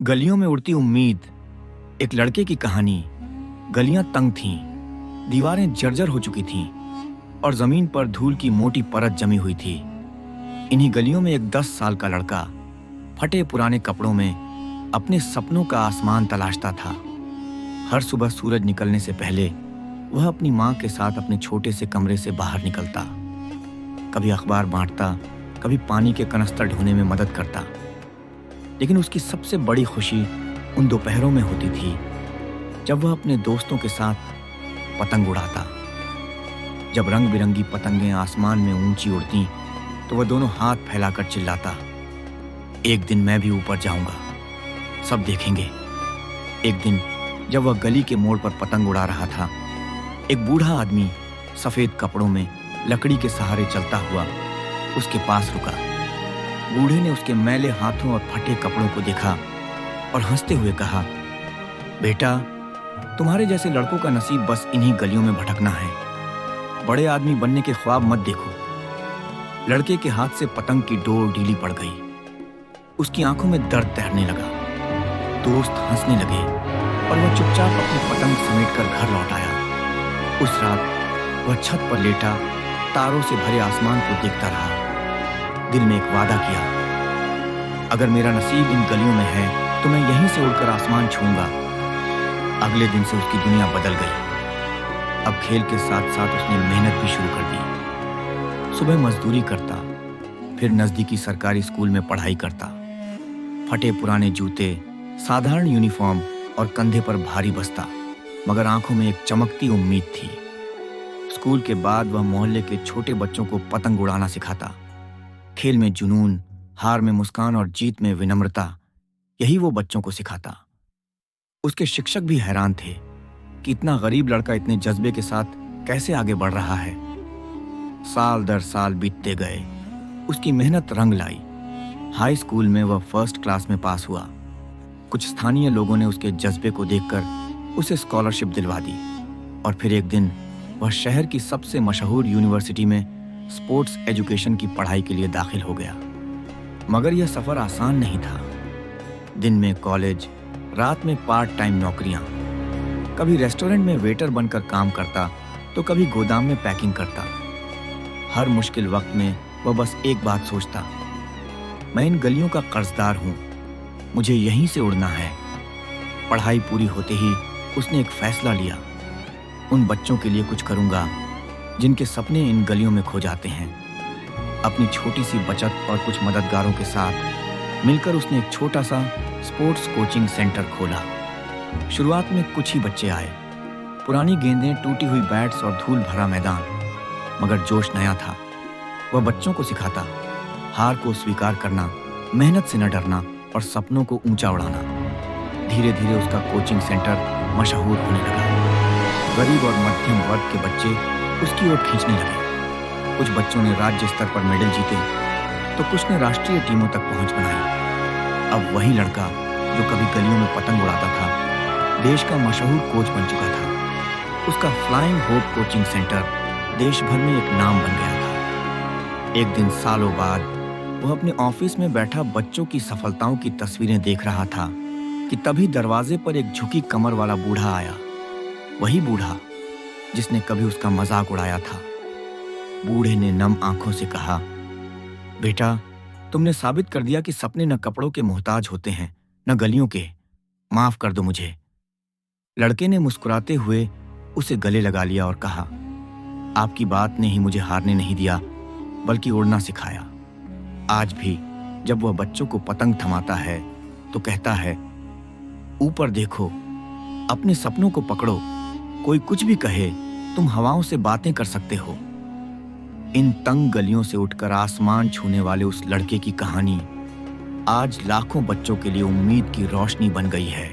गलियों में उड़ती उम्मीद। एक लड़के की कहानी। गलियां तंग थीं, दीवारें जर्जर हो चुकी थीं और जमीन पर धूल की मोटी परत जमी हुई थी। इन्हीं गलियों में एक 10 साल का लड़का फटे पुराने कपड़ों में अपने सपनों का आसमान तलाशता था। हर सुबह सूरज निकलने से पहले वह अपनी माँ के साथ अपने छोटे से कमरे से बाहर निकलता। कभी अखबार बांटता, कभी पानी के कनस्तर ढोने में मदद करता। लेकिन उसकी सबसे बड़ी खुशी उन दोपहरों में होती थी जब वह अपने दोस्तों के साथ पतंग उड़ाता। जब रंग बिरंगी पतंगें आसमान में ऊंची उड़ती तो वह दोनों हाथ फैलाकर चिल्लाता, एक दिन मैं भी ऊपर जाऊंगा, सब देखेंगे। एक दिन जब वह गली के मोड़ पर पतंग उड़ा रहा था, एक बूढ़ा आदमी सफेद कपड़ों में लकड़ी के सहारे चलता हुआ उसके पास रुका। बूढ़े ने उसके मैले हाथों और फटे कपड़ों को देखा और हंसते हुए कहा, बेटा, तुम्हारे जैसे लड़कों का नसीब बस इन्हीं गलियों में भटकना है। बड़े आदमी बनने के ख्वाब मत देखो। लड़के के हाथ से पतंग की डोर ढीली पड़ गई। उसकी आंखों में दर्द तैरने लगा। दोस्त हंसने लगे और वह चुपचाप अपनी पतंग समेटकर घर लौट आया। उस रात वह छत पर लेटा तारों से भरे आसमान को देखता रहा। दिल में एक वादा किया, अगर मेरा नसीब इन गलियों में है तो मैं यहीं से उड़कर आसमान छूंगा। अगले दिन से उसकी दुनिया बदल गई। अब खेल के साथ साथ उसने मेहनत भी शुरू कर दी। सुबह मजदूरी करता, फिर नजदीकी सरकारी स्कूल में पढ़ाई करता। फटे पुराने जूते, साधारण यूनिफॉर्म और कंधे पर भारी बस्ता, मगर आंखों में एक चमकती उम्मीद थी। स्कूल के बाद वह मोहल्ले के छोटे बच्चों को पतंग उड़ाना सिखाता। खेल में जुनून, हार में मुस्कान और जीत में विनम्रता, यही वो बच्चों को सिखाता। उसके शिक्षक भी हैरान थे कि इतना गरीब लड़का इतने जज्बे के साथ कैसे आगे बढ़ रहा है। साल दर साल बीतते गए। उसकी मेहनत रंग लाई। हाई स्कूल में वह फर्स्ट क्लास में पास हुआ। कुछ स्थानीय लोगों ने उसके जज्बे को देखकर उसे स्कॉलरशिप दिलवा दी और फिर एक दिन वह शहर की सबसे मशहूर यूनिवर्सिटी में स्पोर्ट्स एजुकेशन की पढ़ाई के लिए दाखिल हो गया। मगर यह सफर आसान नहीं था। दिन में कॉलेज, रात में पार्ट टाइम नौकरियां। कभी रेस्टोरेंट में वेटर बनकर काम करता तो कभी गोदाम में पैकिंग करता। हर मुश्किल वक्त में वह बस एक बात सोचता, मैं इन गलियों का कर्जदार हूं, मुझे यहीं से उड़ना है। पढ़ाई पूरी होते ही उसने एक फैसला लिया, उन बच्चों के लिए कुछ करूंगा जिनके सपने इन गलियों में खो जाते हैं। अपनी छोटी सी बचत और कुछ मददगारों के साथ मिलकर उसने एक छोटा सा स्पोर्ट्स कोचिंग सेंटर खोला। शुरुआत में कुछ ही बच्चे आए, पुरानी गेंदें, टूटी हुई बैट्स और धूल भरा मैदान, मगर जोश नया था। वह बच्चों को सिखाता, हार को स्वीकार करना, मेहनत से न डरना और सपनों को ऊंचा उड़ाना। धीरे धीरे उसका कोचिंग सेंटर मशहूर होने लगा। गरीब और मध्यम वर्ग के बच्चे उसकी ओर खींचने लगे। कुछ बच्चों ने राज्य स्तर पर मेडल जीते तो कुछ ने राष्ट्रीय टीमों तक पहुंच बनाई। अब वही लड़का जो कभी गलियों में पतंग उड़ाता था, देश का मशहूर कोच बन चुका था। उसका फ्लाइंग होप कोचिंग सेंटर देश भर में एक नाम बन गया था। एक दिन सालों बाद वह अपने ऑफिस में बैठा बच्चों की सफलताओं की तस्वीरें देख रहा था कि तभी दरवाजे पर एक झुकी कमर वाला बूढ़ा आया। वही बूढ़ा जिसने कभी उसका मजाक उड़ाया था। बूढ़े ने नम आंखों से कहा, बेटा, तुमने साबित कर दिया कि सपने न कपड़ों के मोहताज होते हैं, न गलियों के। माफ कर दो मुझे। लड़के ने मुस्कुराते हुए उसे गले लगा लिया और कहा, आपकी बात ने ही मुझे हारने नहीं दिया, बल्कि उड़ना सिखाया। आज भी जब वह बच्चों को पतंग थमाता है तो कहता है, ऊपर देखो, अपने सपनों को पकड़ो, कोई कुछ भी कहे, तुम हवाओं से बातें कर सकते हो। इन तंग गलियों से उठकर आसमान छूने वाले उस लड़के की कहानी आज लाखों बच्चों के लिए उम्मीद की रोशनी बन गई है।